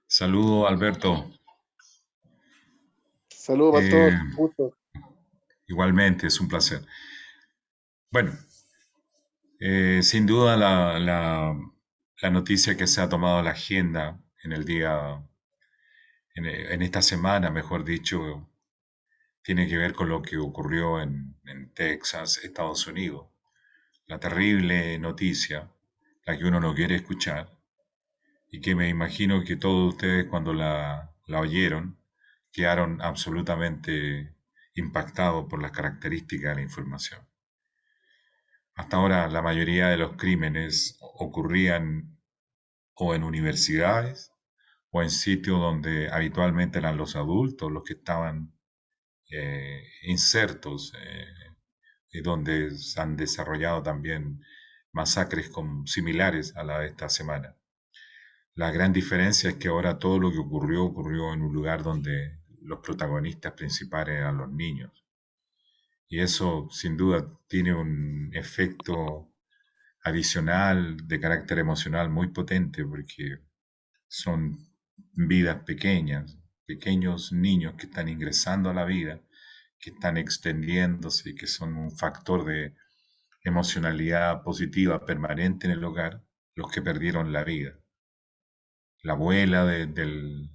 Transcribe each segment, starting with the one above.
Saludo, Alberto. Saludos, Eh, pastor. Gusto. Igualmente, es un placer. Bueno, sin duda la noticia que se ha tomado la agenda en el día, en esta semana, mejor dicho, tiene que ver con lo que ocurrió en Texas, Estados Unidos. La terrible noticia, la que uno no quiere escuchar, y que me imagino que todos ustedes cuando la oyeron quedaron absolutamente impactados por las características de la información. Hasta ahora la mayoría de los crímenes ocurrían o en universidades o en sitios donde habitualmente eran los adultos los que estaban insertos y donde se han desarrollado también masacres similares a la de esta semana. La gran diferencia es que ahora todo lo que ocurrió en un lugar donde los protagonistas principales eran los niños. Y eso sin duda tiene un efecto adicional de carácter emocional muy potente porque son vidas pequeñas, pequeños niños que están ingresando a la vida, que están extendiéndose y que son un factor de emocionalidad positiva permanente en el hogar, los que perdieron la vida. La abuela del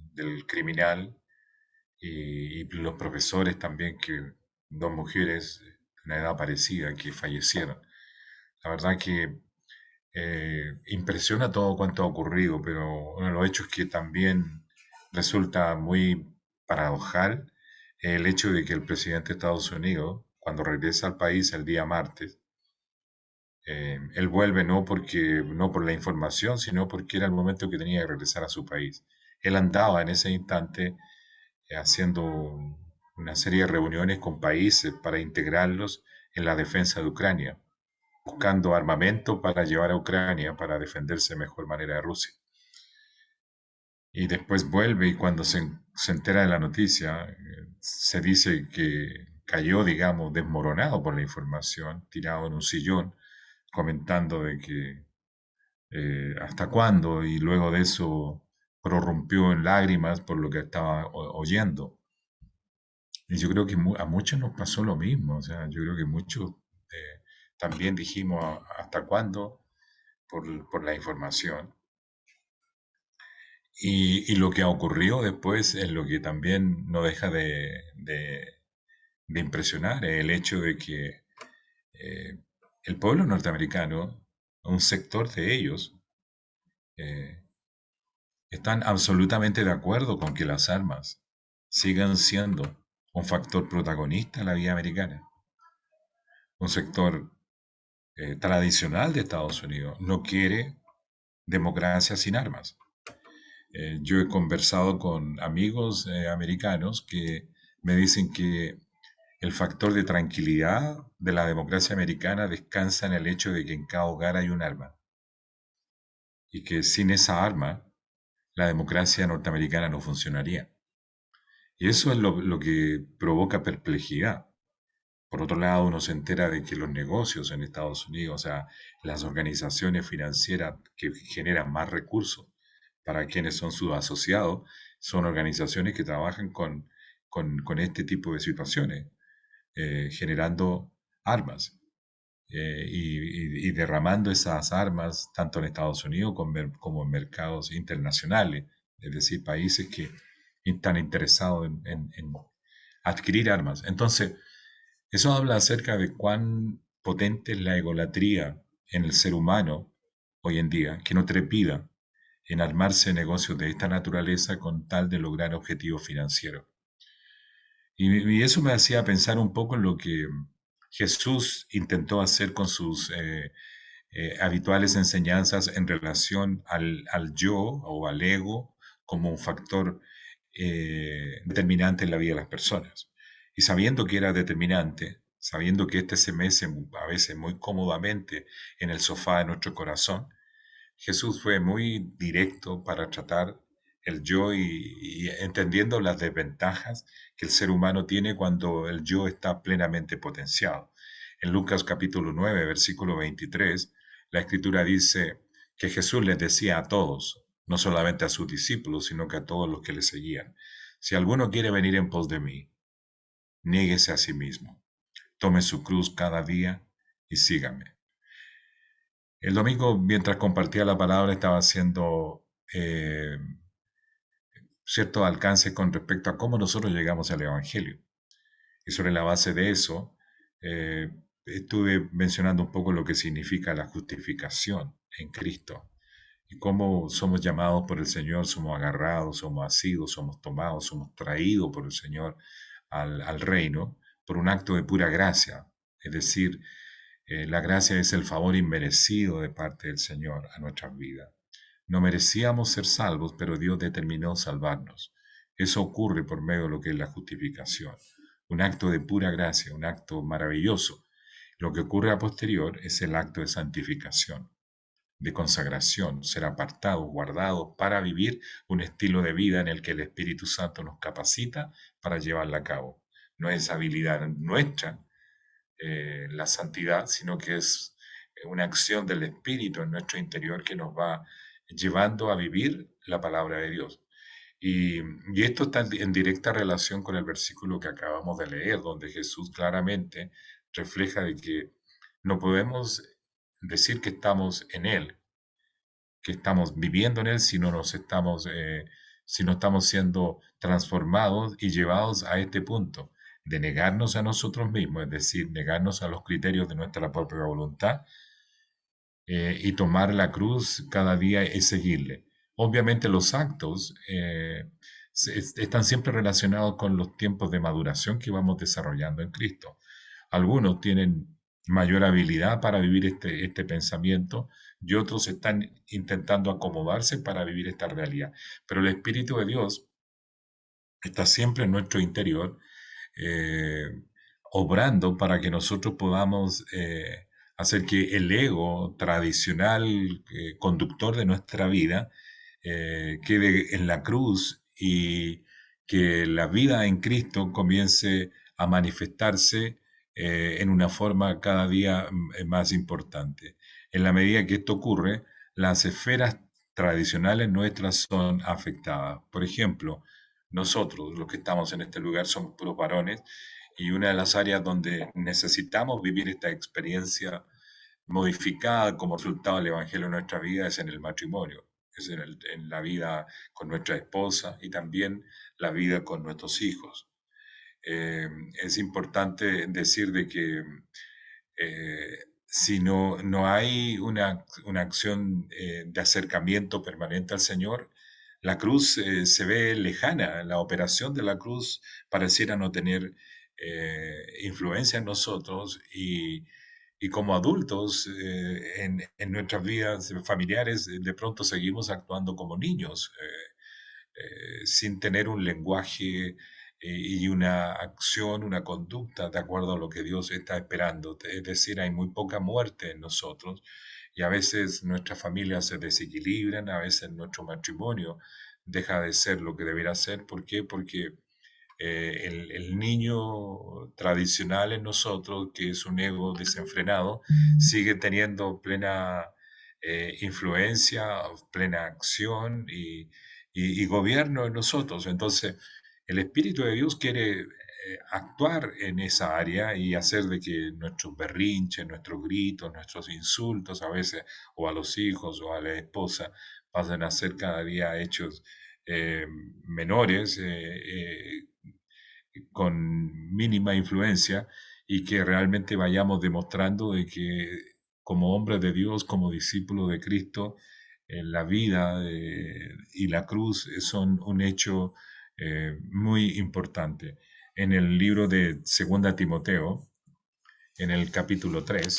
criminal y los profesores también, que dos mujeres de una edad parecida que fallecieron. La verdad que impresiona todo cuanto ha ocurrido, pero uno de los hechos que también resulta muy paradojal es el hecho de que el presidente de Estados Unidos, cuando regresa al país el día martes, él vuelve no por la información, sino porque era el momento que tenía que regresar a su país. Él andaba en ese instante haciendo una serie de reuniones con países para integrarlos en la defensa de Ucrania, buscando armamento para llevar a Ucrania para defenderse de mejor manera de Rusia. Y después vuelve y cuando se entera de la noticia, se dice que cayó, digamos, desmoronado por la información, tirado en un sillón, comentando de que hasta cuándo, y luego de eso prorrumpió en lágrimas por lo que estaba oyendo. Y yo creo que a muchos nos pasó lo mismo, o sea, yo creo que muchos también dijimos hasta cuándo por la información. Y lo que ha ocurrido después es lo que también no deja de impresionar, el hecho de que eh, el pueblo norteamericano, un sector de ellos, eh, están absolutamente de acuerdo con que las armas sigan siendo un factor protagonista en la vida americana. Un sector tradicional de Estados Unidos no quiere democracia sin armas. Yo he conversado con amigos americanos que me dicen que el factor de tranquilidad de la democracia americana descansa en el hecho de que en cada hogar hay un arma y que sin esa arma la democracia norteamericana no funcionaría. Y eso es lo que provoca perplejidad. Por otro lado, uno se entera de que los negocios en Estados Unidos, o sea, las organizaciones financieras que generan más recursos para quienes son sus asociados, son organizaciones que trabajan con este tipo de situaciones, generando armas y derramando esas armas tanto en Estados Unidos como en mercados internacionales, es decir, países que están interesados en adquirir armas. Entonces, eso habla acerca de cuán potente es la egolatría en el ser humano hoy en día, que no trepida en armarse negocios de esta naturaleza con tal de lograr objetivos financieros. Y eso me hacía pensar un poco en lo que Jesús intentó hacer con sus habituales enseñanzas en relación al yo o al ego como un factor determinante en la vida de las personas. Y sabiendo que era determinante, sabiendo que este se mece a veces muy cómodamente en el sofá de nuestro corazón, Jesús fue muy directo para tratar el yo y entendiendo las desventajas que el ser humano tiene cuando el yo está plenamente potenciado. En Lucas capítulo 9, versículo 23, la escritura dice que Jesús les decía a todos, no solamente a sus discípulos, sino que a todos los que le seguían. Si alguno quiere venir en pos de mí, niéguese a sí mismo, tome su cruz cada día y sígame. El domingo, mientras compartía la palabra, estaba haciendo cierto alcance con respecto a cómo nosotros llegamos al Evangelio. Y sobre la base de eso, eh, estuve mencionando un poco lo que significa la justificación en Cristo y cómo somos llamados por el Señor, somos agarrados, somos asidos, somos tomados, somos traídos por el Señor al reino por un acto de pura gracia. Es decir, la gracia es el favor inmerecido de parte del Señor a nuestras vidas. No merecíamos ser salvos, pero Dios determinó salvarnos. Eso ocurre por medio de lo que es la justificación. Un acto de pura gracia, un acto maravilloso. Lo que ocurre a posterior es el acto de santificación, de consagración, ser apartados, guardados para vivir un estilo de vida en el que el Espíritu Santo nos capacita para llevarla a cabo. No es habilidad nuestra, la santidad, sino que es una acción del Espíritu en nuestro interior que nos va llevando a vivir la palabra de Dios. Y esto está en directa relación con el versículo que acabamos de leer, donde Jesús claramente refleja de que no podemos decir que estamos en Él, que estamos viviendo en Él, si no estamos siendo transformados y llevados a este punto de negarnos a nosotros mismos, es decir, negarnos a los criterios de nuestra propia voluntad y tomar la cruz cada día y seguirle. Obviamente los actos están siempre relacionados con los tiempos de maduración que vamos desarrollando en Cristo. Algunos tienen mayor habilidad para vivir este pensamiento y otros están intentando acomodarse para vivir esta realidad. Pero el Espíritu de Dios está siempre en nuestro interior, eh, obrando para que nosotros podamos hacer que el ego tradicional, conductor de nuestra vida, quede en la cruz y que la vida en Cristo comience a manifestarse en una forma cada día más importante. En la medida que esto ocurre, las esferas tradicionales nuestras son afectadas. Por ejemplo, nosotros, los que estamos en este lugar, somos puros varones y una de las áreas donde necesitamos vivir esta experiencia modificada como resultado del Evangelio en nuestra vida es en el matrimonio, es en la vida con nuestra esposa y también la vida con nuestros hijos. Eh, es importante decir de que si no hay una acción de acercamiento permanente al Señor, la cruz se ve lejana, la operación de la cruz pareciera no tener influencia en nosotros y como adultos en nuestras vidas familiares de pronto seguimos actuando como niños, sin tener un lenguaje y una acción, una conducta de acuerdo a lo que Dios está esperando. Es decir, hay muy poca muerte en nosotros y a veces nuestras familias se desequilibran, a veces nuestro matrimonio deja de ser lo que debería ser. ¿Por qué? Porque el niño tradicional en nosotros, que es un ego desenfrenado, sigue teniendo plena influencia, plena acción y gobierno en nosotros. Entonces, el Espíritu de Dios quiere actuar en esa área y hacer de que nuestros berrinches, nuestros gritos, nuestros insultos a veces, o a los hijos o a la esposa, pasen a ser cada día hechos eh, menores, con mínima influencia y que realmente vayamos demostrando de que como hombres de Dios, como discípulos de Cristo, la vida y la cruz son un hecho muy importante. En el libro de Segunda Timoteo, en el capítulo 3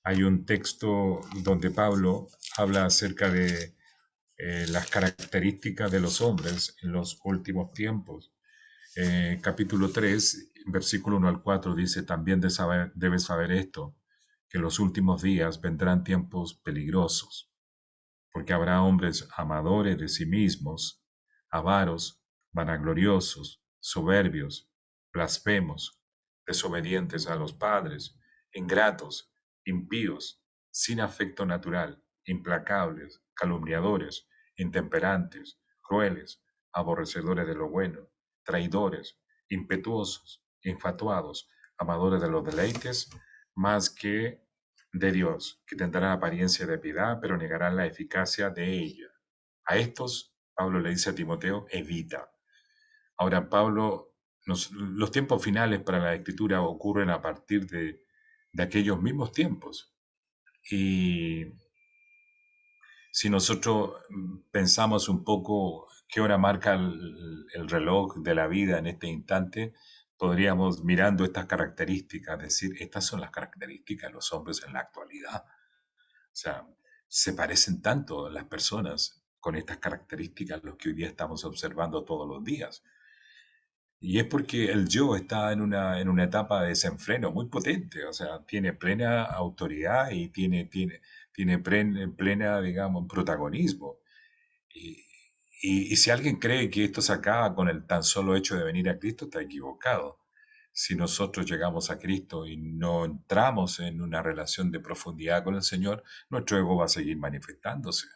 hay un texto donde Pablo habla acerca de las características de los hombres en los últimos tiempos. Capítulo 3 versículo 1 al 4 dice, también debes saber esto, que en los últimos días vendrán tiempos peligrosos, porque habrá hombres amadores de sí mismos, avaros, vanagloriosos, soberbios, blasfemos, desobedientes a los padres, ingratos, impíos, sin afecto natural, implacables, calumniadores, intemperantes, crueles, aborrecedores de lo bueno, traidores, impetuosos, infatuados, amadores de los deleites, más que de Dios, que tendrán apariencia de piedad, pero negarán la eficacia de ella. A estos, Pablo le dice a Timoteo, evita. Ahora, Pablo, los tiempos finales para la escritura ocurren a partir de aquellos mismos tiempos. Y si nosotros pensamos un poco qué hora marca el reloj de la vida en este instante, podríamos, mirando estas características, decir, estas son las características de los hombres en la actualidad. O sea, se parecen tanto las personas con estas características los que hoy día estamos observando todos los días. Y es porque el yo está en una etapa de desenfreno muy potente, o sea, tiene plena autoridad y tiene plena, digamos, protagonismo. Y, y si alguien cree que esto se acaba con el tan solo hecho de venir a Cristo, está equivocado. Si nosotros llegamos a Cristo y no entramos en una relación de profundidad con el Señor, nuestro ego va a seguir manifestándose.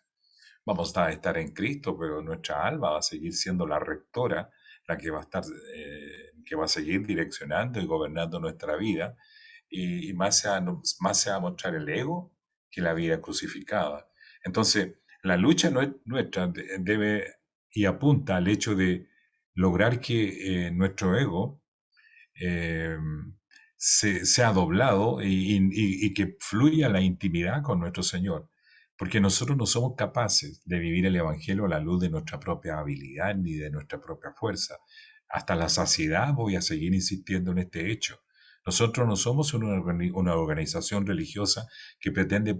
Vamos a estar en Cristo, pero nuestra alma va a seguir siendo la rectora, la que va a estar, que va a seguir direccionando y gobernando nuestra vida, y más se va a mostrar el ego que la vida crucificada. Entonces, la lucha nuestra debe y apunta al hecho de lograr que nuestro ego eh, sea doblado y que fluya la intimidad con nuestro Señor. Porque nosotros no somos capaces de vivir el Evangelio a la luz de nuestra propia habilidad ni de nuestra propia fuerza. Hasta la saciedad voy a seguir insistiendo en este hecho. Nosotros no somos una organización religiosa que pretende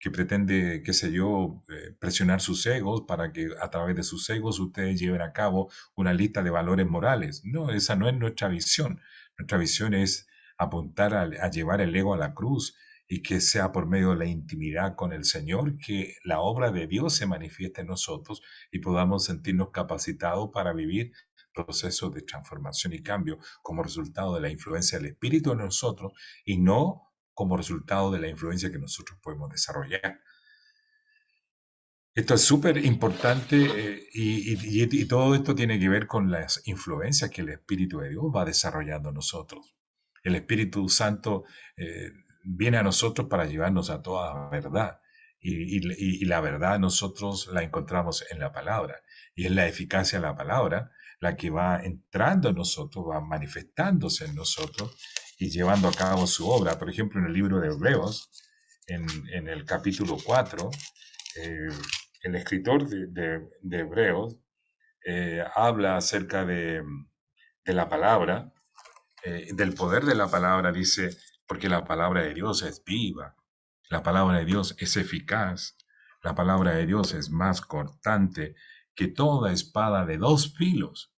que pretende, qué sé yo, presionar sus egos para que a través de sus egos ustedes lleven a cabo una lista de valores morales. No, esa no es nuestra visión. Nuestra visión es apuntar a llevar el ego a la cruz y que sea por medio de la intimidad con el Señor que la obra de Dios se manifieste en nosotros y podamos sentirnos capacitados para vivir procesos de transformación y cambio como resultado de la influencia del Espíritu en nosotros y no como resultado de la influencia que nosotros podemos desarrollar. Esto es súper importante y todo esto tiene que ver con las influencias que el Espíritu de Dios va desarrollando en nosotros. El Espíritu Santo viene a nosotros para llevarnos a toda verdad y la verdad nosotros la encontramos en la palabra y es la eficacia de la palabra la que va entrando en nosotros, va manifestándose en nosotros y llevando a cabo su obra. Por ejemplo, en el libro de Hebreos, en el capítulo 4, eh, el escritor de Hebreos habla acerca de la palabra, del poder de la palabra, dice, porque la palabra de Dios es viva, la palabra de Dios es eficaz, la palabra de Dios es más cortante que toda espada de dos filos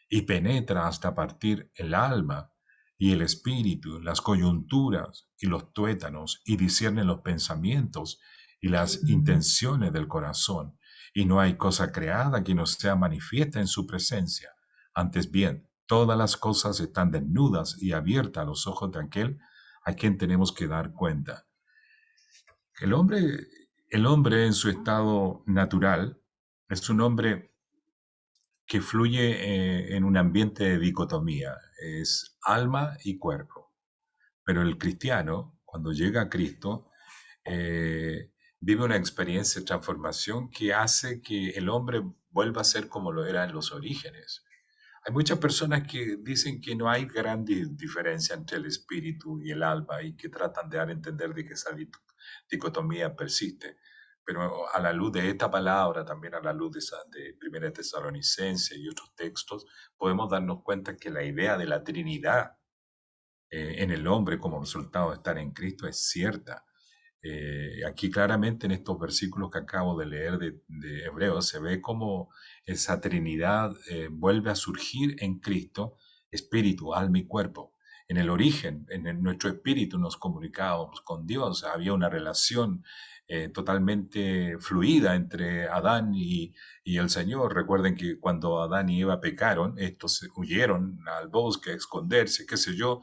y penetra hasta partir el alma y el espíritu, las coyunturas y los tuétanos y discierne los pensamientos y las intenciones del corazón. Y no hay cosa creada que no sea manifiesta en su presencia. Antes bien, todas las cosas están desnudas y abiertas a los ojos de aquel a quien tenemos que dar cuenta. El hombre, el hombre en su estado natural es un hombre que fluye en un ambiente de dicotomía, es alma y cuerpo. Pero el cristiano, cuando llega a Cristo, vive una experiencia de transformación que hace que el hombre vuelva a ser como lo era en los orígenes. Hay muchas personas que dicen que no hay gran diferencia entre el espíritu y el alma y que tratan de dar a entender de que esa dicotomía persiste. Pero a la luz de esta palabra, también a la luz de Primera Tesalonicense y otros textos, podemos darnos cuenta que la idea de la Trinidad en el hombre como resultado de estar en Cristo es cierta. Aquí claramente en estos versículos que acabo de leer de Hebreos se ve cómo esa Trinidad vuelve a surgir en Cristo, espíritu, alma y cuerpo. En el origen, nuestro espíritu nos comunicábamos con Dios, había una relación totalmente fluida entre Adán y el Señor. Recuerden que cuando Adán y Eva pecaron, estos huyeron al bosque a esconderse, qué sé yo,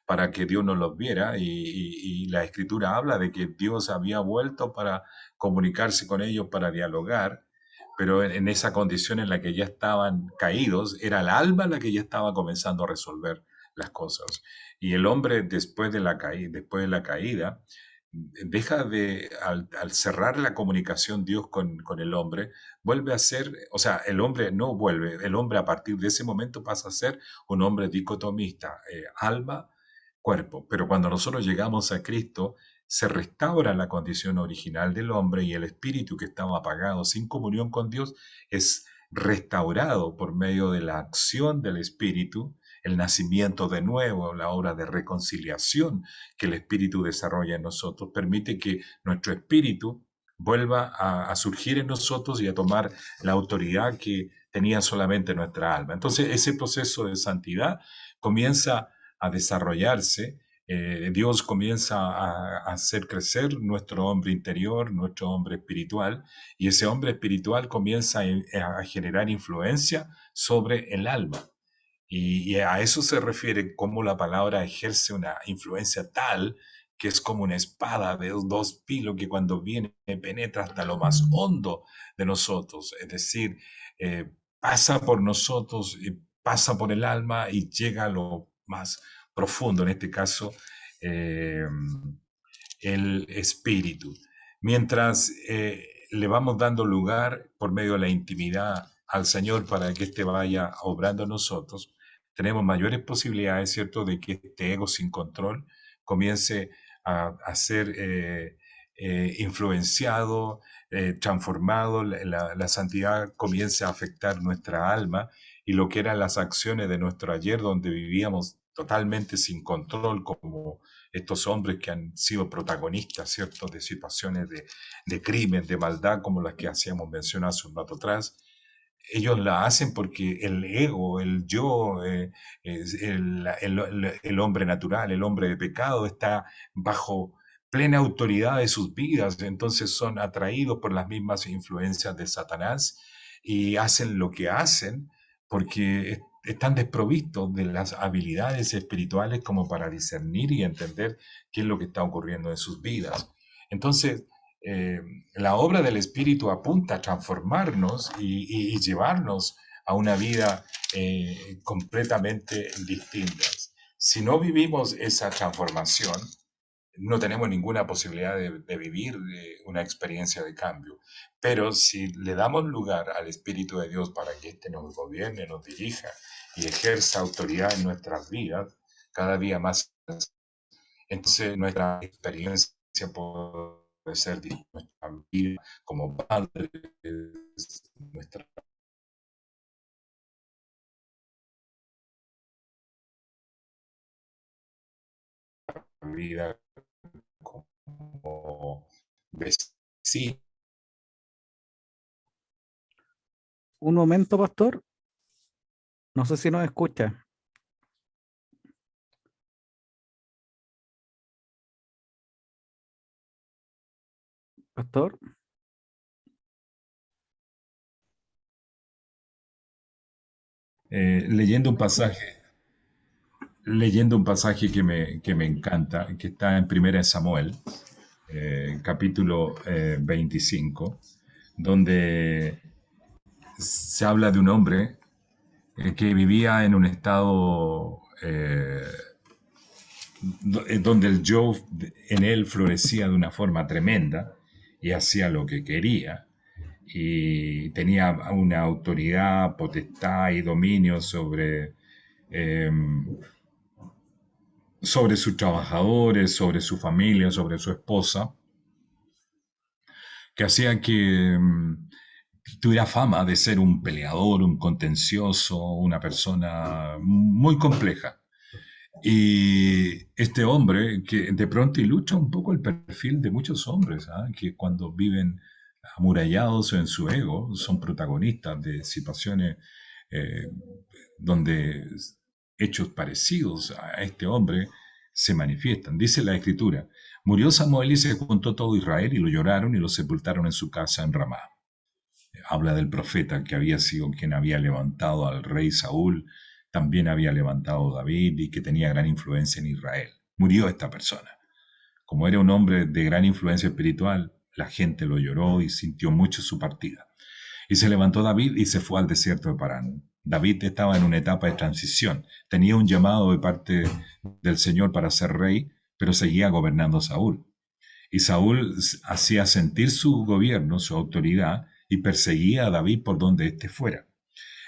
para que Dios no los viera y la escritura habla de que Dios había vuelto para comunicarse con ellos para dialogar, pero en esa condición en la que ya estaban caídos, era el alma la que ya estaba comenzando a resolver las cosas. Y el hombre después de la caída, deja al cerrar la comunicación Dios con el hombre, vuelve a ser, o sea, el hombre no vuelve, el hombre a partir de ese momento pasa a ser un hombre dicotomista, alma, cuerpo. Pero cuando nosotros llegamos a Cristo, se restaura la condición original del hombre y el espíritu que estaba apagado sin comunión con Dios es restaurado por medio de la acción del espíritu, el nacimiento de nuevo, la obra de reconciliación que el espíritu desarrolla en nosotros, permite que nuestro espíritu vuelva a surgir en nosotros y a tomar la autoridad que tenía solamente nuestra alma. Entonces, ese proceso de santidad comienza a desarrollarse. Dios comienza a hacer crecer nuestro hombre interior, nuestro hombre espiritual, y ese hombre espiritual comienza a generar influencia sobre el alma. Y a eso se refiere cómo la palabra ejerce una influencia tal que es como una espada de dos filos que cuando viene penetra hasta lo más hondo de nosotros. Es decir, pasa por nosotros, pasa por el alma y llega a lo más profundo, en este caso, eh, el espíritu. Mientras le vamos dando lugar por medio de la intimidad al Señor para que éste vaya obrando en nosotros, tenemos mayores posibilidades, ¿cierto?, de que este ego sin control comience a ser influenciado, transformado, la santidad comience a afectar nuestra alma y lo que eran las acciones de nuestro ayer, donde vivíamos totalmente sin control, como estos hombres que han sido protagonistas, ¿cierto?, de situaciones de crimen, de maldad, como las que hacíamos mención hace un rato atrás. Ellos la hacen porque el ego, el yo, el hombre natural, el hombre de pecado está bajo plena autoridad de sus vidas, entonces son atraídos por las mismas influencias de Satanás y hacen lo que hacen porque están desprovistos de las habilidades espirituales como para discernir y entender qué es lo que está ocurriendo en sus vidas. Entonces, eh, la obra del Espíritu apunta a transformarnos y llevarnos a una vida completamente distinta. Si no vivimos esa transformación, no tenemos ninguna posibilidad de vivir una experiencia de cambio. Pero si le damos lugar al Espíritu de Dios para que éste nos gobierne, nos dirija y ejerza autoridad en nuestras vidas, cada día más, entonces nuestra experiencia puede ser distinta, nuestra vida como padres, nuestra vida como vecinos. Un momento, pastor. No sé si nos escucha. Pastor. Leyendo un pasaje, leyendo un pasaje que me encanta, que está en Primera de Samuel, capítulo 25, donde se habla de un hombre que vivía en un estado donde el yo en él florecía de una forma tremenda y hacía lo que quería y tenía una autoridad, potestad y dominio eh, sobre sus trabajadores, sobre su familia, sobre su esposa, que hacía que tuviera fama de ser un peleador, un contencioso, una persona muy compleja. Y este hombre que de pronto ilustra un poco el perfil de muchos hombres, ¿ah? Que cuando viven amurallados en su ego son protagonistas de situaciones eh, donde hechos parecidos a este hombre se manifiestan. Dice la escritura, murió Samuel y se juntó todo Israel y lo lloraron y lo sepultaron en su casa en Ramá. Habla del profeta que había sido quien había levantado al rey Saúl, también había levantado a David y que tenía gran influencia en Israel. Murió esta persona. Como era un hombre de gran influencia espiritual, La gente lo lloró y sintió mucho su partida. Y se levantó David y se fue al desierto de Parán. David estaba en una etapa de transición. Tenía un llamado de parte del Señor para ser rey, pero seguía gobernando Saúl. Y Saúl hacía sentir su gobierno, su autoridad, y perseguía a David por donde éste fuera.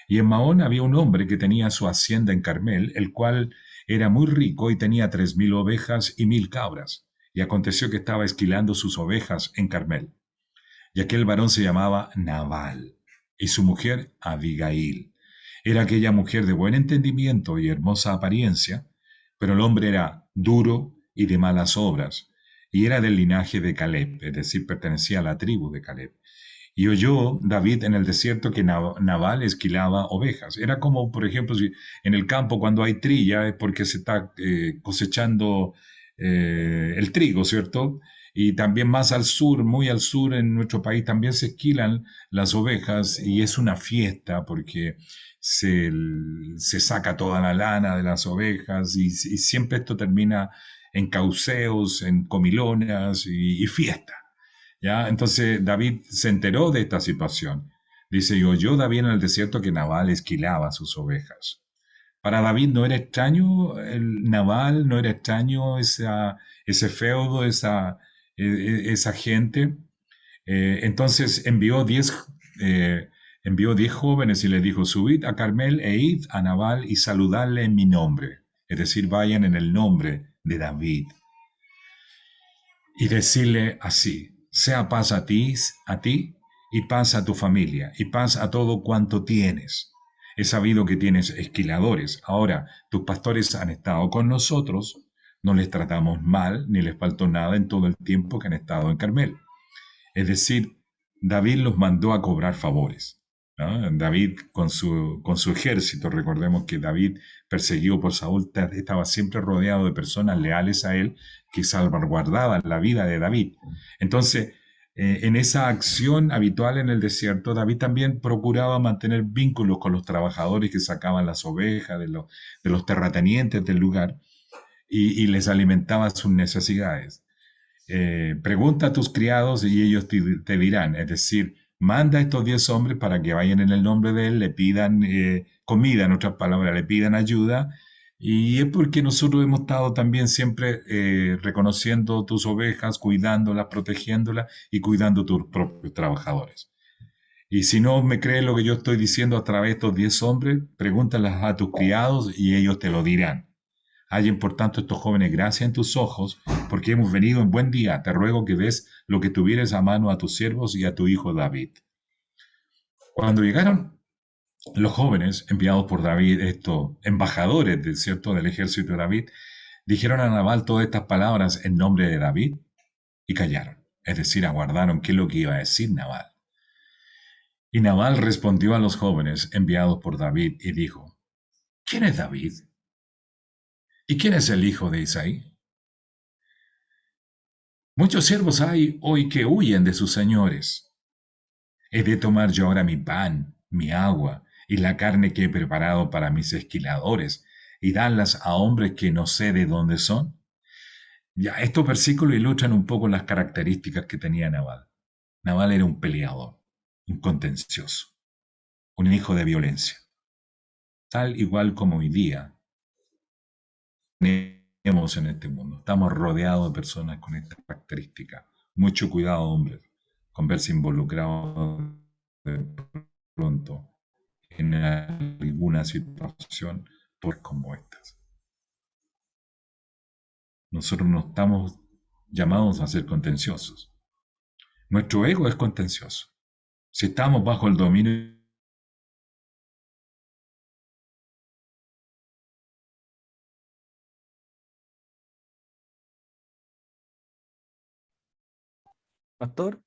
Y en Maón había un hombre que tenía su hacienda en Carmel, el cual era muy rico y tenía 3000 ovejas y 1000 cabras. Y aconteció que estaba esquilando sus ovejas en Carmel. Y aquel varón se llamaba Nabal, y su mujer Abigail. Era aquella mujer de buen entendimiento y hermosa apariencia, pero el hombre era duro y de malas obras, y era del linaje de Caleb, es decir, pertenecía a la tribu de Caleb. Y oyó David en el desierto que Nabal esquilaba ovejas. Era como, por ejemplo, si en el campo cuando hay trilla es porque se está cosechando el trigo, ¿cierto? Y también más al sur, muy al sur en nuestro país, también se esquilan las ovejas y es una fiesta porque se, se saca toda la lana de las ovejas y siempre esto termina en cauceos, en comilonas y fiesta. ¿Ya? Entonces David se enteró de esta situación. Dice, y oyó David en el desierto que Nabal esquilaba sus ovejas. Para David no era extraño el Nabal, no era extraño ese feudo, esa gente. Entonces eh, envió 10 jóvenes y les dijo, subid a Carmel e id a Nabal y saludadle en mi nombre. Es decir, vayan en el nombre de David y decirle así, sea paz a ti y paz a tu familia y paz a todo cuanto tienes. He sabido que tienes esquiladores. Ahora, tus pastores han estado con nosotros, no les tratamos mal, ni les faltó nada en todo el tiempo que han estado en Carmel. Es decir, David los mandó a cobrar favores, ¿no? David con su ejército, recordemos que David, perseguido por Saúl, estaba siempre rodeado de personas leales a él que salvaguardaban la vida de David. Entonces, en esa acción habitual en el desierto, David también procuraba mantener vínculos con los trabajadores que sacaban las ovejas de los terratenientes del lugar y les alimentaba sus necesidades. Pregunta a tus criados y ellos te dirán, es decir, manda a estos 10 hombres para que vayan en el nombre de él, le pidan comida, en otras palabras, le pidan ayuda, y es porque nosotros hemos estado también siempre reconociendo tus ovejas, cuidándolas, protegiéndolas y cuidando tus propios trabajadores. Y si no me crees lo que yo estoy diciendo a través de estos 10 hombres, pregúntalas a tus criados y ellos te lo dirán. Hallen por tanto estos jóvenes gracia en tus ojos, porque hemos venido en buen día. Te ruego que des lo que tuvieres a mano a tus siervos y a tu hijo David. Cuando llegaron los jóvenes enviados por David, estos embajadores del cierto del ejército de David, dijeron a Nabal todas estas palabras en nombre de David y callaron. Es decir, aguardaron qué es lo que iba a decir Nabal. Y Nabal respondió a los jóvenes enviados por David y dijo, ¿quién es David? ¿Y quién es el hijo de Isaí? Muchos siervos hay hoy que huyen de sus señores. ¿He de tomar yo ahora mi pan, mi agua y la carne que he preparado para mis esquiladores y darlas a hombres que no sé de dónde son? Ya, estos versículos ilustran un poco las características que tenía Nabal. Nabal era un peleador, un contencioso, un hijo de violencia, tal igual como hoy día tenemos en este mundo. Estamos rodeados de personas con esta característica. Mucho cuidado, hombres, con verse involucrados de pronto en alguna situación pues como estas. Nosotros no estamos llamados a ser contenciosos. Nuestro ego es contencioso. Si estamos bajo el dominio, Pastor,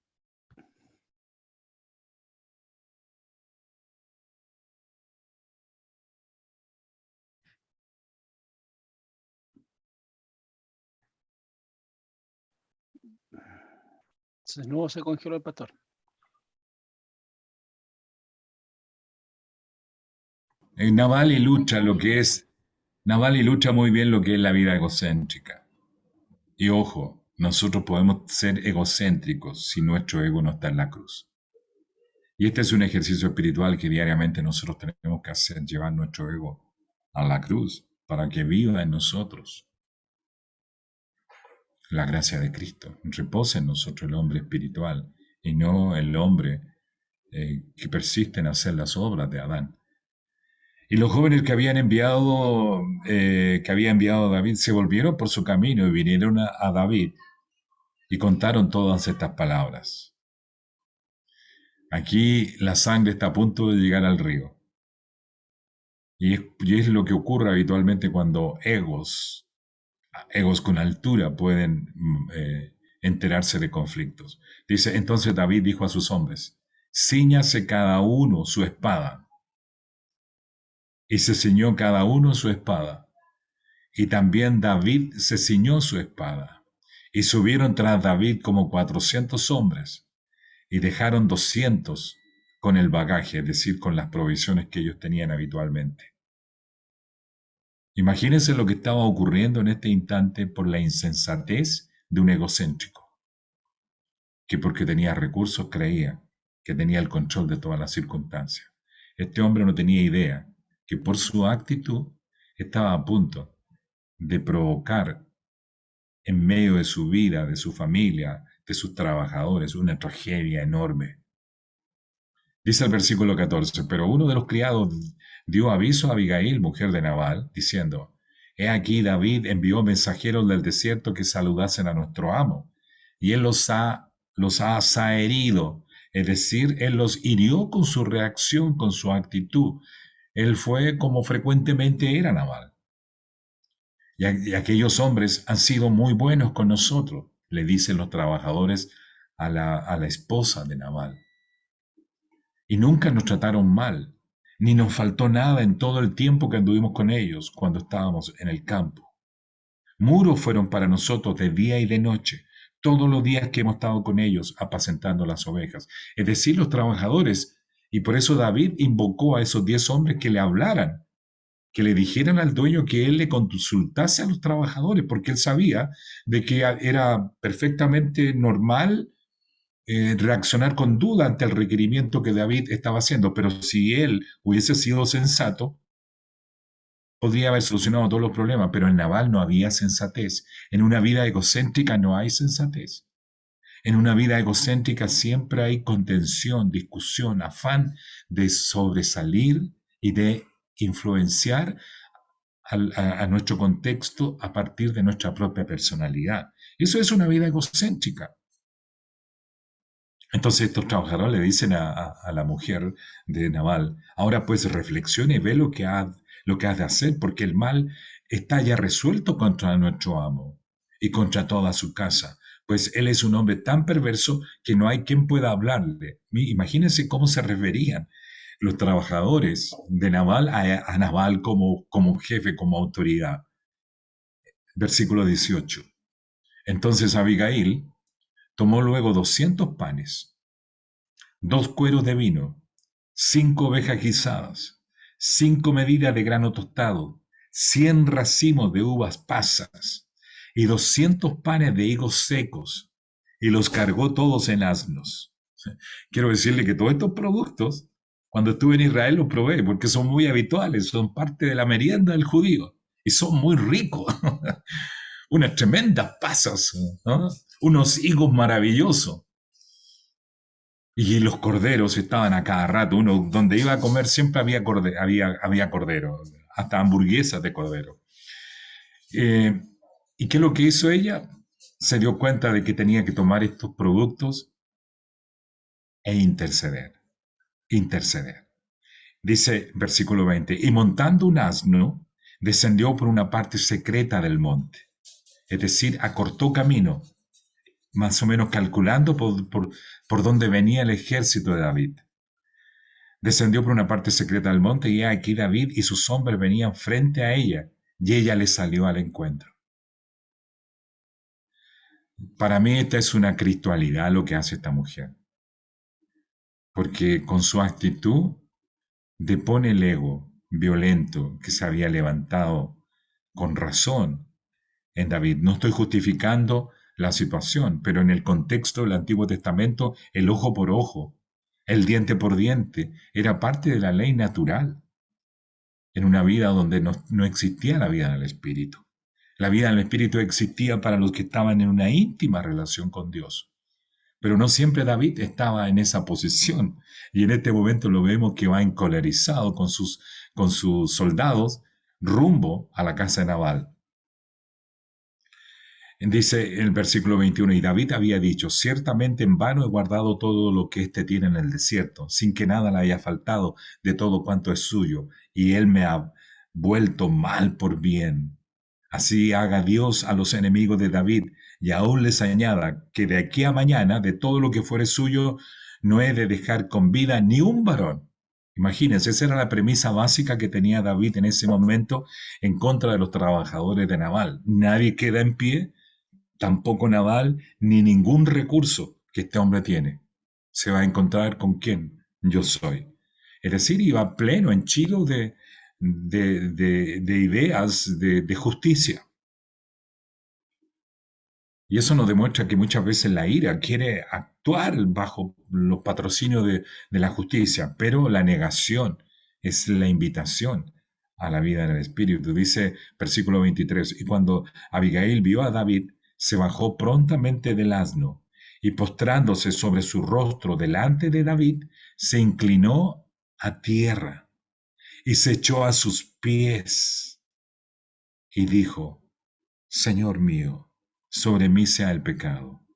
De nuevo se congeló el pastor. Naval ilustra lo que es, Naval ilustra muy bien lo que es la vida egocéntrica. Y ojo, nosotros podemos ser egocéntricos si nuestro ego no está en la cruz. Y este es un ejercicio espiritual que diariamente nosotros tenemos que hacer, llevar nuestro ego a la cruz para que viva en nosotros la gracia de Cristo. Repose en nosotros el hombre espiritual y no el hombre que persiste en hacer las obras de Adán. Y los jóvenes que había enviado David, se volvieron por su camino y vinieron a David y contaron todas estas palabras. Aquí la sangre está a punto de llegar al río. Y es lo que ocurre habitualmente cuando egos con altura pueden enterarse de conflictos. Dice, entonces David dijo a sus hombres, cíñase cada uno su espada. Y se ciñó cada uno su espada. Y también David se ciñó su espada. Y subieron tras David como 400 hombres, y dejaron 200 con el bagaje, es decir, con las provisiones que ellos tenían habitualmente. Imagínense lo que estaba ocurriendo en este instante por la insensatez de un egocéntrico, que porque tenía recursos creía que tenía el control de todas las circunstancias. Este hombre no tenía idea que por su actitud estaba a punto de provocar en medio de su vida, de su familia, de sus trabajadores, una tragedia enorme. Dice el versículo 14, pero uno de los criados dio aviso a Abigail, mujer de Nabal, diciendo, he aquí David envió mensajeros del desierto que saludasen a nuestro amo, y él los ha zaherido, es decir, él los hirió con su reacción, con su actitud. Él fue como frecuentemente era Nabal. Y aquellos hombres han sido muy buenos con nosotros, le dicen los trabajadores a la esposa de Nabal. Y nunca nos trataron mal, ni nos faltó nada en todo el tiempo que anduvimos con ellos cuando estábamos en el campo. Muros fueron para nosotros de día y de noche, todos los días que hemos estado con ellos apacentando las ovejas, es decir, los trabajadores. Y por eso David invocó a esos 10 hombres que le hablaran, que le dijeran al dueño que él le consultase a los trabajadores, porque él sabía de que era perfectamente normal reaccionar con duda ante el requerimiento que David estaba haciendo, pero si él hubiese sido sensato, podría haber solucionado todos los problemas, pero en Nabal no había sensatez. En una vida egocéntrica no hay sensatez. En una vida egocéntrica siempre hay contención, discusión, afán de sobresalir y de influenciar a nuestro contexto a partir de nuestra propia personalidad. Eso es una vida egocéntrica. Entonces estos trabajadores le dicen a la mujer de Nabal, ahora pues reflexione y ve lo que has de hacer, porque el mal está ya resuelto contra nuestro amo y contra toda su casa, pues él es un hombre tan perverso que no hay quien pueda hablarle. Imagínense cómo se referían los trabajadores de Nabal a Nabal como jefe, como autoridad. Versículo 18. Entonces Abigail tomó luego 200 panes, 2 cueros de vino, 5 ovejas guisadas, 5 medidas de grano tostado, 100 racimos de uvas pasas y 200 panes de higos secos, y los cargó todos en asnos. Quiero decirle que todos estos productos, cuando estuve en Israel los probé, porque son muy habituales, son parte de la merienda del judío, y son muy ricos. Unas tremendas pasas, ¿no? Unos higos maravillosos. Y los corderos estaban a cada rato. Uno, donde iba a comer siempre había cordero, hasta hamburguesas de cordero. ¿Y qué es lo que hizo ella? Se dio cuenta de que tenía que tomar estos productos e interceder. Dice versículo 20, y montando un asno, descendió por una parte secreta del monte, es decir, acortó camino, más o menos calculando por dónde venía el ejército de David. Descendió por una parte secreta del monte y aquí David y sus hombres venían frente a ella y ella le salió al encuentro. Para mí esta es una cristualidad lo que hace esta mujer, porque con su actitud depone el ego violento que se había levantado con razón en David. No estoy justificando la situación, pero en el contexto del Antiguo Testamento, el ojo por ojo, el diente por diente, era parte de la ley natural en una vida donde no existía la vida en el Espíritu. La vida en el Espíritu existía para los que estaban en una íntima relación con Dios. Pero no siempre David estaba en esa posición. Y en este momento lo vemos que va encolerizado con sus soldados rumbo a la casa de Nabal. Dice en el versículo 21, y David había dicho, ciertamente en vano he guardado todo lo que éste tiene en el desierto, sin que nada le haya faltado de todo cuanto es suyo, y él me ha vuelto mal por bien. Así haga Dios a los enemigos de David, y aún les añada que de aquí a mañana, de todo lo que fuere suyo, no he de dejar con vida ni un varón. Imagínense, esa era la premisa básica que tenía David en ese momento en contra de los trabajadores de Nabal. Nadie queda en pie, tampoco Nabal, ni ningún recurso que este hombre tiene. Se va a encontrar con quien yo soy. Es decir, iba pleno, henchido de ideas de justicia. Y eso nos demuestra que muchas veces la ira quiere actuar bajo los patrocinios de la justicia, pero la negación es la invitación a la vida en el Espíritu. Dice versículo 23, y cuando Abigail vio a David, se bajó prontamente del asno y postrándose sobre su rostro delante de David, se inclinó a tierra y se echó a sus pies y dijo, Señor mío, sobre mí sea el pecado,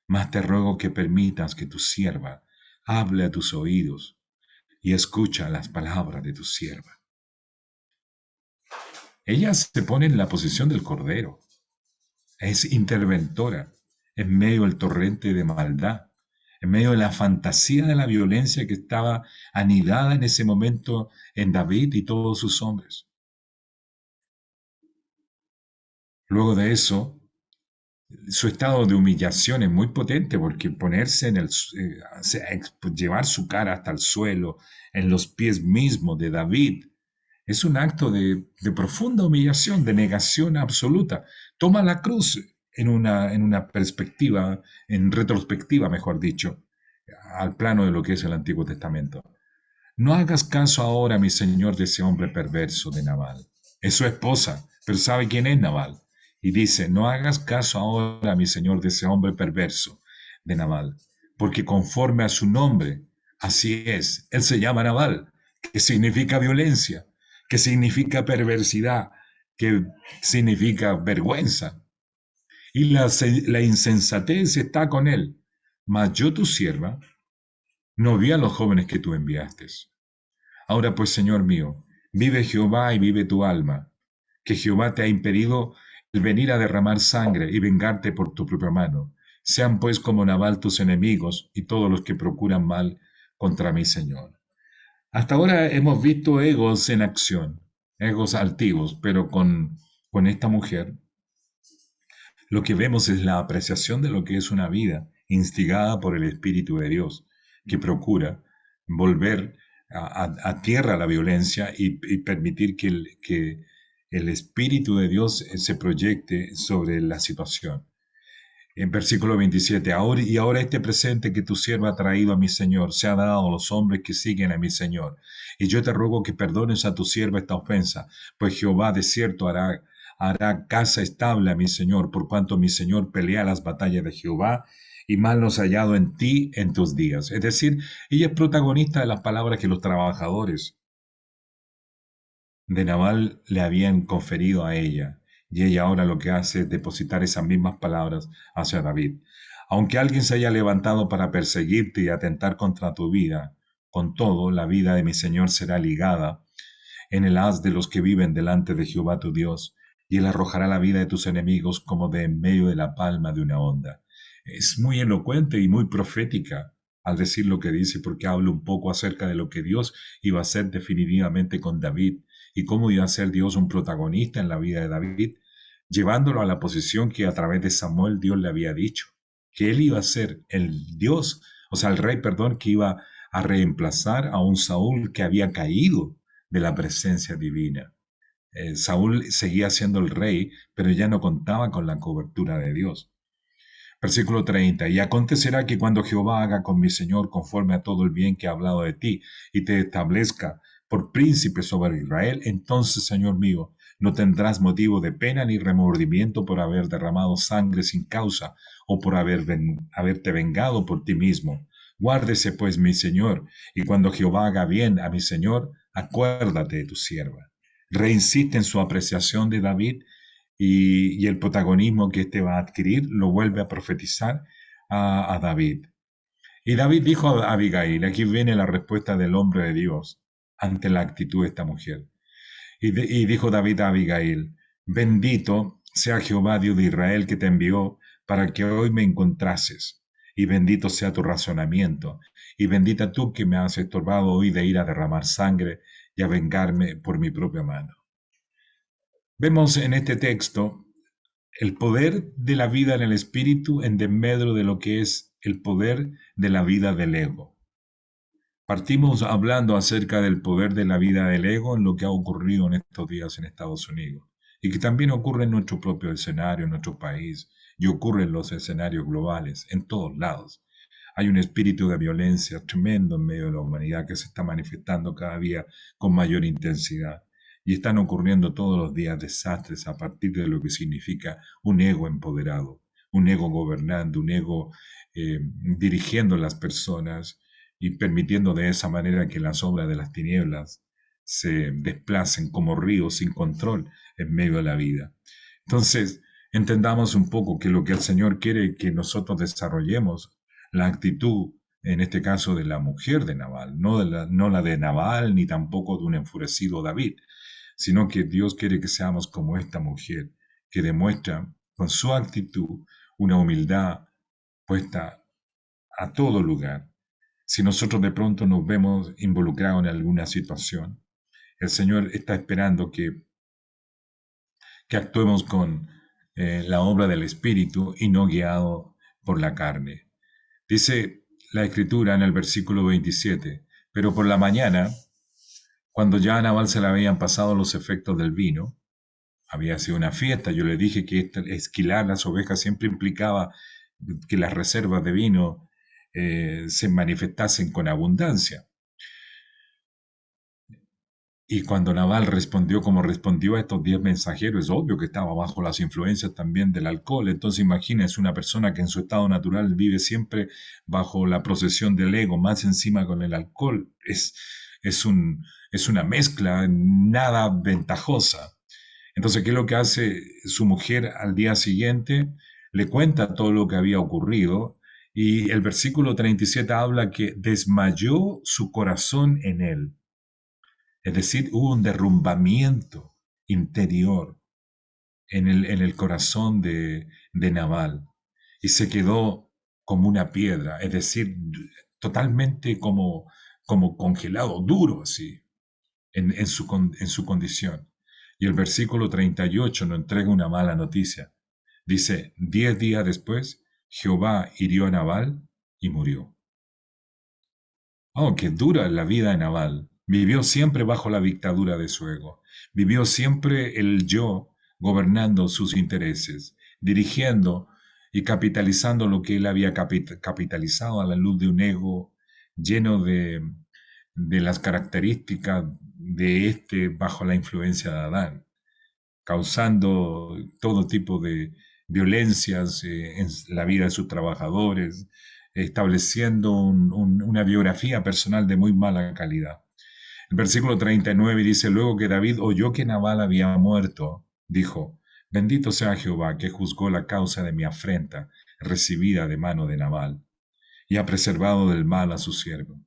mas te ruego que permitas que tu sierva hable a tus oídos y escucha las palabras de tu sierva. Ella se pone en la posición del cordero, es interventora en medio del torrente de maldad, en medio de la fantasía de la violencia que estaba anidada en ese momento en David y todos sus hombres. Luego de eso, su estado de humillación es muy potente porque ponerse llevar su cara hasta el suelo, en los pies mismos de David, es un acto de profunda humillación, de negación absoluta. Toma la cruz en una perspectiva, en retrospectiva, mejor dicho, al plano de lo que es el Antiguo Testamento. No hagas caso ahora, mi señor, de ese hombre perverso de Nabal. Es su esposa, pero sabe quién es Nabal. Y dice, no hagas caso ahora, mi señor, de ese hombre perverso de Nabal, porque conforme a su nombre, así es. Él se llama Nabal, que significa violencia, que significa perversidad, que significa vergüenza. Y la insensatez está con él. Mas yo, tu sierva, no vi a los jóvenes que tú enviaste. Ahora pues, Señor mío, vive Jehová y vive tu alma, que Jehová te ha impedido el venir a derramar sangre y vengarte por tu propia mano. Sean pues como Nabal tus enemigos y todos los que procuran mal contra mi Señor. Hasta ahora hemos visto egos en acción, egos altivos, pero con esta mujer lo que vemos es la apreciación de lo que es una vida instigada por el Espíritu de Dios, que procura volver a tierra la violencia y permitir que el Espíritu de Dios se proyecte sobre la situación. En versículo 27, ahora este presente que tu sierva ha traído a mi Señor se ha dado a los hombres que siguen a mi Señor. Y yo te ruego que perdones a tu sierva esta ofensa, pues Jehová de cierto hará casa estable a mi Señor, por cuanto mi Señor pelea las batallas de Jehová y mal nos ha hallado en ti en tus días. Es decir, ella es protagonista de las palabras que los trabajadores de Nabal le habían conferido a ella, y ella ahora lo que hace es depositar esas mismas palabras hacia David. Aunque alguien se haya levantado para perseguirte y atentar contra tu vida, con todo, la vida de mi Señor será ligada en el haz de los que viven delante de Jehová tu Dios, y él arrojará la vida de tus enemigos como de en medio de la palma de una onda. Es muy elocuente y muy profética al decir lo que dice, porque habla un poco acerca de lo que Dios iba a hacer definitivamente con David y cómo iba a ser Dios un protagonista en la vida de David, llevándolo a la posición que a través de Samuel Dios le había dicho, que él iba a ser el Dios, o sea, el rey, perdón, que iba a reemplazar a un Saúl que había caído de la presencia divina. Saúl seguía siendo el rey, pero ya no contaba con la cobertura de Dios. Versículo 30. Y acontecerá que cuando Jehová haga con mi Señor conforme a todo el bien que ha hablado de ti, y te establezca por príncipe sobre Israel, entonces, Señor mío, no tendrás motivo de pena ni remordimiento por haber derramado sangre sin causa, o por haberte vengado por ti mismo. Guárdese pues mi Señor, y cuando Jehová haga bien a mi Señor, acuérdate de tu sierva. Reinsiste en su apreciación de David y el protagonismo que éste va a adquirir, lo vuelve a profetizar a David. Y David dijo a Abigail, aquí viene la respuesta del hombre de Dios ante la actitud de esta mujer. Y dijo David a Abigail, bendito sea Jehová Dios de Israel que te envió para que hoy me encontrases, y bendito sea tu razonamiento, y bendita tú que me has estorbado hoy de ir a derramar sangre y a vengarme por mi propia mano. Vemos en este texto el poder de la vida en el espíritu en desmedro de lo que es el poder de la vida del ego. Partimos hablando acerca del poder de la vida del ego en lo que ha ocurrido en estos días en Estados Unidos y que también ocurre en nuestro propio escenario, en nuestro país, y ocurre en los escenarios globales, en todos lados. Hay un espíritu de violencia tremendo en medio de la humanidad que se está manifestando cada día con mayor intensidad. Y están ocurriendo todos los días desastres a partir de lo que significa un ego empoderado, un ego gobernando, un ego dirigiendo a las personas y permitiendo de esa manera que las obras de las tinieblas se desplacen como ríos sin control en medio de la vida. Entonces, entendamos un poco que lo que el Señor quiere es que nosotros desarrollemos la actitud, en este caso de la mujer de Nabal, no la de Nabal ni tampoco de un enfurecido David, sino que Dios quiere que seamos como esta mujer, que demuestra con su actitud una humildad puesta a todo lugar. Si nosotros de pronto nos vemos involucrados en alguna situación, el Señor está esperando que actuemos con la obra del Espíritu y no guiado por la carne. Dice la Escritura en el versículo 27, pero por la mañana, cuando ya a Nabal se le habían pasado los efectos del vino, había sido una fiesta, yo le dije que esquilar las ovejas siempre implicaba que las reservas de vino se manifestasen con abundancia. Y cuando Nabal respondió como respondió a estos 10 mensajeros, es obvio que estaba bajo las influencias también del alcohol. Entonces imagínense una persona que en su estado natural vive siempre bajo la posesión del ego, más encima con el alcohol. Es una mezcla nada ventajosa. Entonces, ¿qué es lo que hace su mujer al día siguiente? Le cuenta todo lo que había ocurrido y el versículo 37 habla que desmayó su corazón en él. Es decir, hubo un derrumbamiento interior en el corazón de Nabal y se quedó como una piedra, es decir, totalmente como congelado, duro así, en su condición. Y el versículo 38 nos entrega una mala noticia. Dice, 10 días después, Jehová hirió a Nabal y murió. Oh, qué dura la vida de Nabal. Vivió siempre bajo la dictadura de su ego. Vivió siempre el yo gobernando sus intereses, dirigiendo y capitalizando lo que él había capitalizado a la luz de un ego lleno de las características de este bajo la influencia de Adán, causando todo tipo de violencias en la vida de sus trabajadores, estableciendo una biografía personal de muy mala calidad. El versículo 39 dice, luego que David oyó que Nabal había muerto, dijo, bendito sea Jehová que juzgó la causa de mi afrenta recibida de mano de Nabal, y ha preservado del mal a su siervo.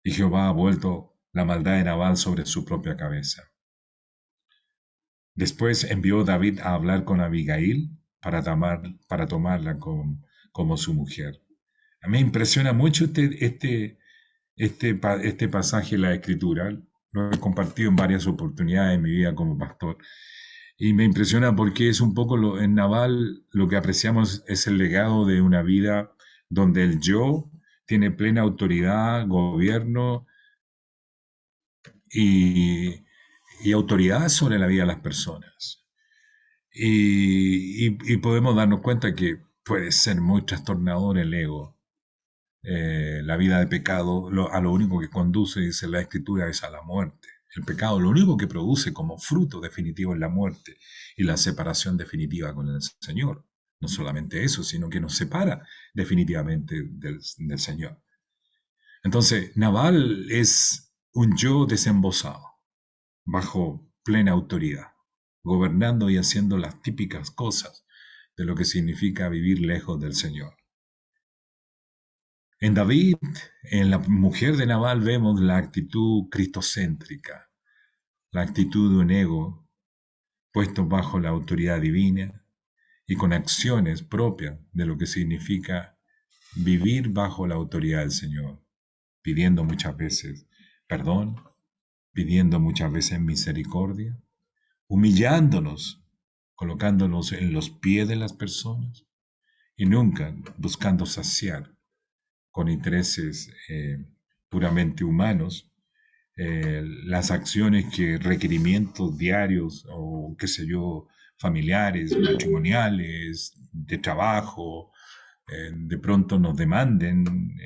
Y Jehová ha vuelto la maldad de Nabal sobre su propia cabeza. Después envió David a hablar con Abigail para tomarla como su mujer. A mí me impresiona mucho este pasaje de la Escritura. Lo he compartido en varias oportunidades en mi vida como pastor. Y me impresiona porque es un poco en Nabal lo que apreciamos es el legado de una vida donde el yo tiene plena autoridad, gobierno y, y autoridad sobre la vida de las personas. Y podemos darnos cuenta que puede ser muy trastornador el ego. La vida de pecado a lo único que conduce, dice la Escritura, es a la muerte. El pecado lo único que produce como fruto definitivo es la muerte y la separación definitiva con el Señor. No solamente eso, sino que nos separa definitivamente del Señor. Entonces, Nabal es un yo desembosado, bajo plena autoridad, gobernando y haciendo las típicas cosas de lo que significa vivir lejos del Señor. En David, en la mujer de Nabal, vemos la actitud cristocéntrica, la actitud de un ego puesto bajo la autoridad divina y con acciones propias de lo que significa vivir bajo la autoridad del Señor, pidiendo muchas veces perdón, pidiendo muchas veces misericordia, humillándonos, colocándonos en los pies de las personas y nunca buscando saciar con intereses puramente humanos las acciones que requerimientos diarios o qué sé yo, familiares, matrimoniales, de trabajo, de pronto nos demanden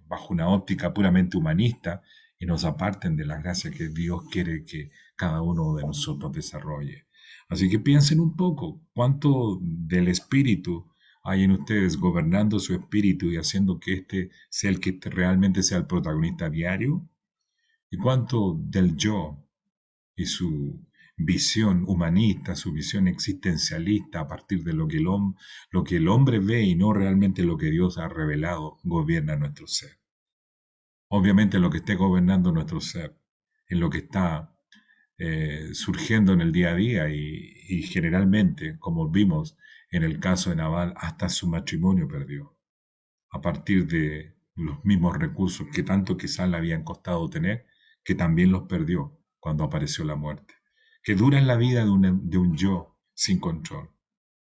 bajo una óptica puramente humanista y nos aparten de la gracia que Dios quiere que cada uno de nosotros desarrolle. Así que piensen un poco cuánto del Espíritu hay en ustedes gobernando su espíritu y haciendo que este sea el que realmente sea el protagonista diario, y cuánto del yo y su visión humanista, su visión existencialista a partir de lo que el hombre ve y no realmente lo que Dios ha revelado, gobierna nuestro ser. Obviamente lo que esté gobernando nuestro ser, en lo que está surgiendo en el día a día y generalmente, como vimos en el caso de Nabal, hasta su matrimonio perdió, a partir de los mismos recursos que tanto quizás le habían costado tener, que también los perdió cuando apareció la muerte. Que dura en la vida de un yo sin control,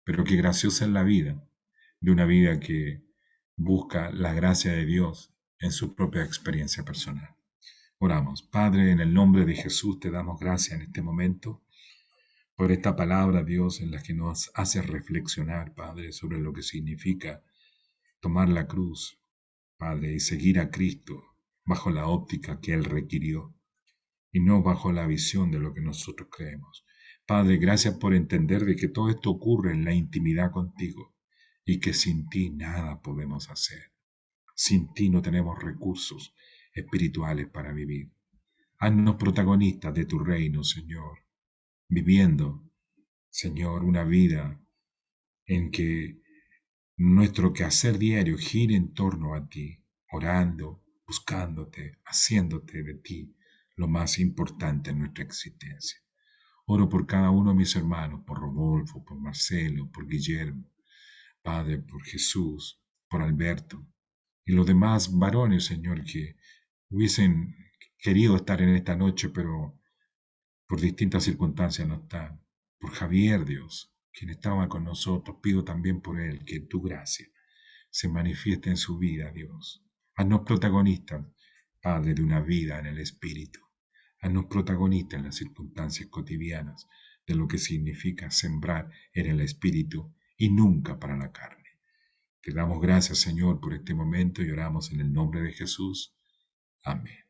pero que graciosa es la vida de una vida que busca la gracia de Dios en su propia experiencia personal. Oramos. Padre, en el nombre de Jesús te damos gracias en este momento por esta palabra, Dios, en la que nos hace reflexionar, Padre, sobre lo que significa tomar la cruz, Padre, y seguir a Cristo bajo la óptica que Él requirió y no bajo la visión de lo que nosotros creemos. Padre, gracias por entender de que todo esto ocurre en la intimidad contigo y que sin ti nada podemos hacer. Sin ti no tenemos recursos espirituales para vivir. Haznos protagonistas de tu reino, Señor, viviendo, Señor, una vida en que nuestro quehacer diario gire en torno a ti, orando, buscándote, haciéndote de ti lo más importante en nuestra existencia. Oro por cada uno de mis hermanos, por Rodolfo, por Marcelo, por Guillermo, Padre, por Jesús, por Alberto y los demás varones, Señor, que hubiesen querido estar en esta noche, pero por distintas circunstancias no están. Por Javier, Dios, quien estaba con nosotros, pido también por él que tu gracia se manifieste en su vida, Dios. Haznos protagonistas, Padre, de una vida en el Espíritu. Haznos protagonistas en las circunstancias cotidianas de lo que significa sembrar en el Espíritu y nunca para la carne. Te damos gracias, Señor, por este momento y oramos en el nombre de Jesús. Amén.